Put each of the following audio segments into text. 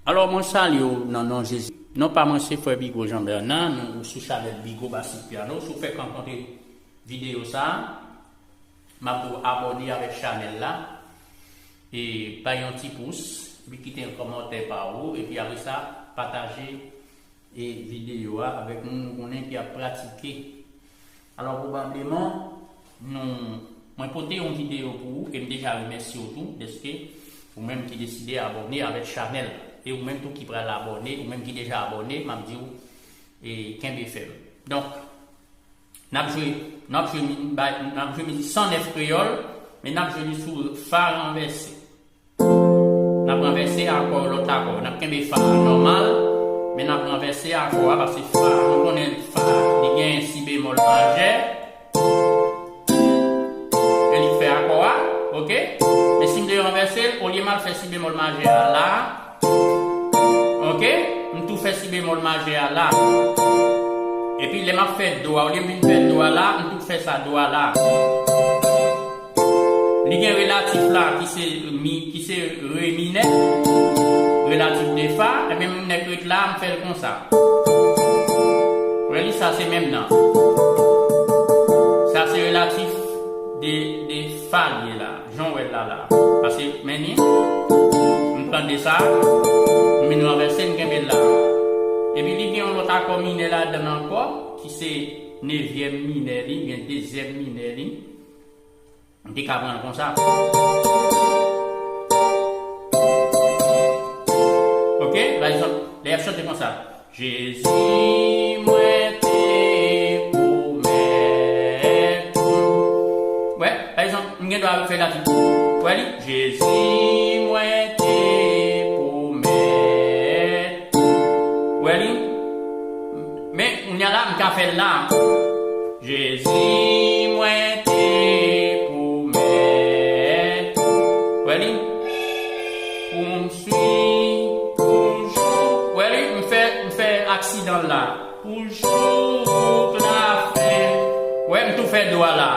Alors, mon salut, non, non, Jésus. Non, pas moi, c'est Frère Bigot Jean-Bernard, nous, sous Chanel Bigot, Bassi Piano. Si vous faites rencontrer vidéo ça, m'a pour abonner avec Chanel là, et pas un petit pouce, puis quitter un commentaire par vous, et puis après ça, partager et vidéo avec nous, on est qui a pratiqué. Alors, probablement, nous, moi, porter une vidéo pour vous, et déjà remercier tout, parce que vous même qui décidez d'abonner avec Chanel. Et ou même tout qui prend l'abonné, ou même qui déjà abonné, m'a dit et qu'un BFM. Donc, n'a joué 109 créole, mais n'a joué sur fa renversé. N'a renversé encore l'autre accord, n'a qu'un fa normal, mais n'a renversé encore parce que fa, on connaît fa, il y a un si bémol majeur. Et il fait accord, ok? Mais si je renverser, au lieu mal faire si bémol majeur là. Ok, on tout fait si bémol majeur là. Et puis les m'a fait doigt, au lieu de faire doigt là, on tout fait ça doigt là. Il y a un relatif là qui c'est réminé, relatif de fa, et même on là, on fait comme ça. Oui, ça c'est même là. Ça c'est relatif des fa là, Jean là. Parce que maintenant, on prend ça. Mais nous renversons une gamelle là. Et puis, il y a un autre accord miné là-dedans encore, qui c'est 9e miné, bien 2e miné. On dit qu'à prendre comme ça. Ok? Par exemple, les chanter comme ça. Jésus, moi, t'es pour mettre. Ouais, par exemple, on doit faire la vie. Ouais, Jésus, moi, t'es pour mettre. Mais on y a là, on fait là. Jésus, moi, t'es pour mettre. Pour me suivre, toujours. On fait accident là. Toujours la fin. Ouais, on tout fait droit là.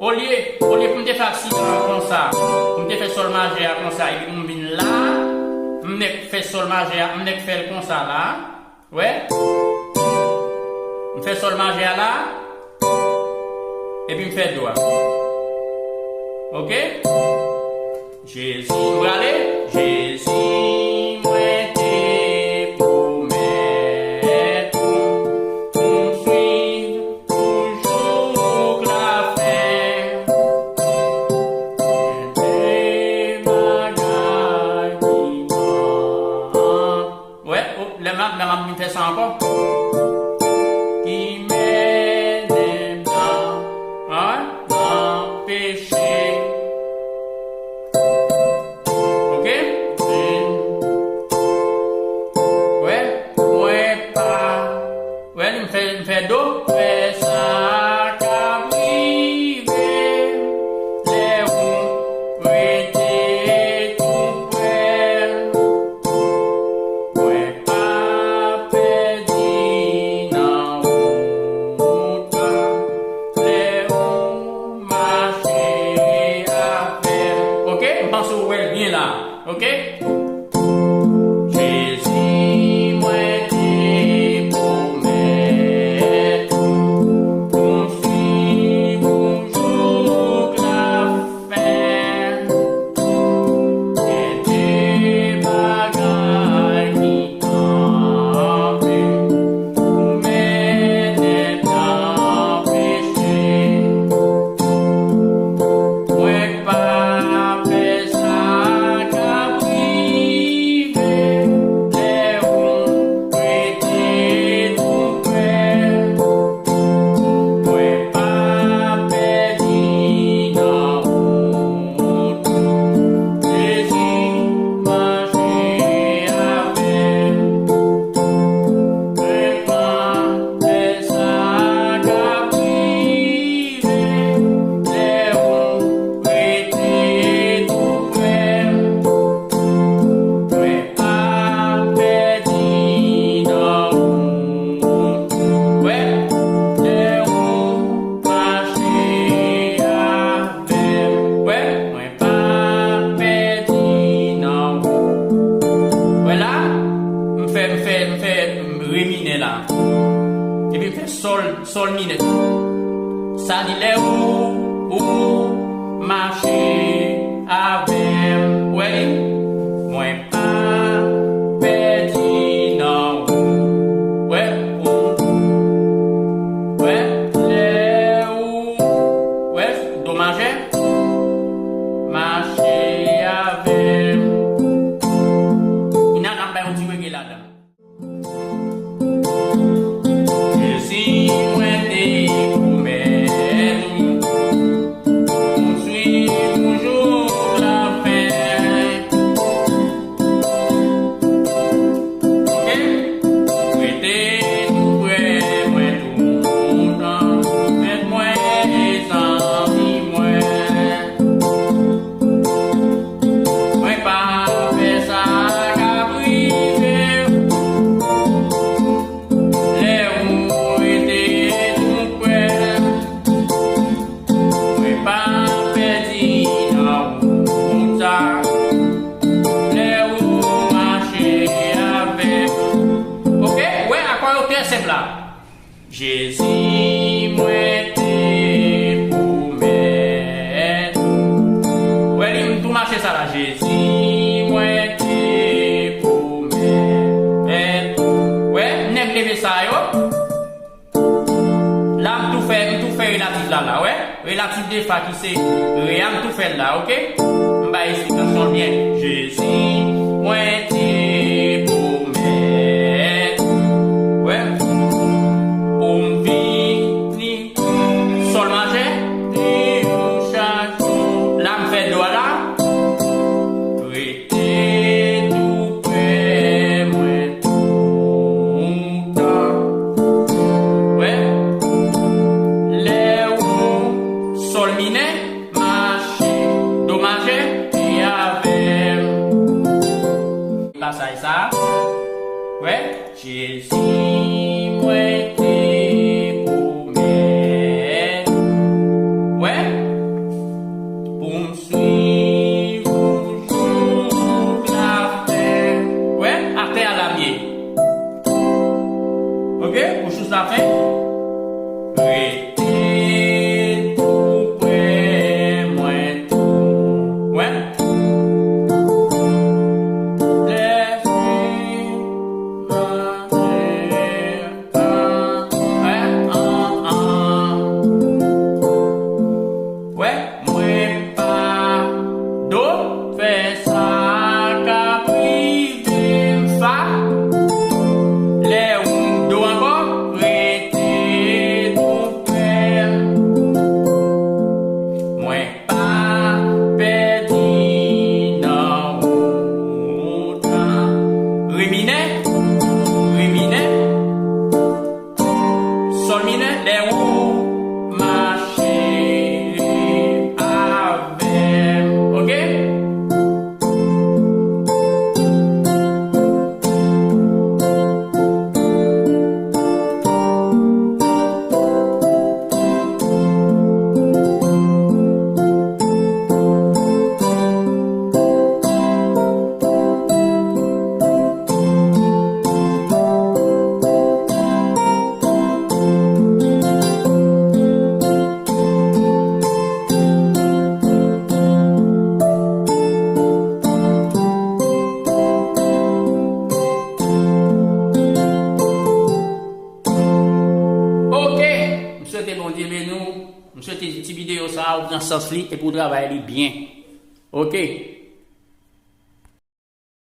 Au lieu pour me faire accident comme ça, pour me faire sol majeur comme ça, et puis on vient là, on fait sol majeur, on fait comme ça là. Ouais. On fait sol majeur là. Et puis on fait doigt. Ok? Jésus, vous allez? Jésus, moi t'es pour mettre. Pour me suivre toujours la fin. Des bagailles vivants. Ouais, la maman me fait ça encore. Qui mène dans péché. Ok? Ouais, ouais, pas. Ouais, il me fait do. Fait ça, qu'à priver. Les roues, rester tout près. Ouais, pas pédir. ré mineur là. Et puis fait sol mineur. Ça dit les ou marcher avec ouais moi pas perdu non ouais les ou ouais dommage marcher avec il n'a pas un petit reggae là-dedans. Si moi t'es promène, on suit toujours la fin. Ok? Mettez tout près, moi tout le temps, faites-moi les amis, moi pas faire ça qu'à briser. Jésus, moi t'es promène. Ouais, tout marche ça là. Jésus, moi t'es promène. Ouais, n'aime lever ça yo. Là, tout fait relatif là, ouais. Relatif des fois qui c'est rien tout fait là, ok? M'ba explication bien. Jésus, moi t'es promène. Ouais. Sol majeur, là me fait doigt là, prêtez tout près, moi tout temps, ouais, les ou sol mineur, marcher, dommage et avec, pas ça, ouais, Jésus, moi la fin. Restez tout près, moi tout. Ouais. Laissez ouais, moi pas d'eau, fais ça, caprice, fa. Les ou do encore. Sol mineur, les ou marcher avec, ok? Bon Dieu, mais nous, souhaitons une petite vidéo ça, dans ce sens et pour travailler bien. Ok?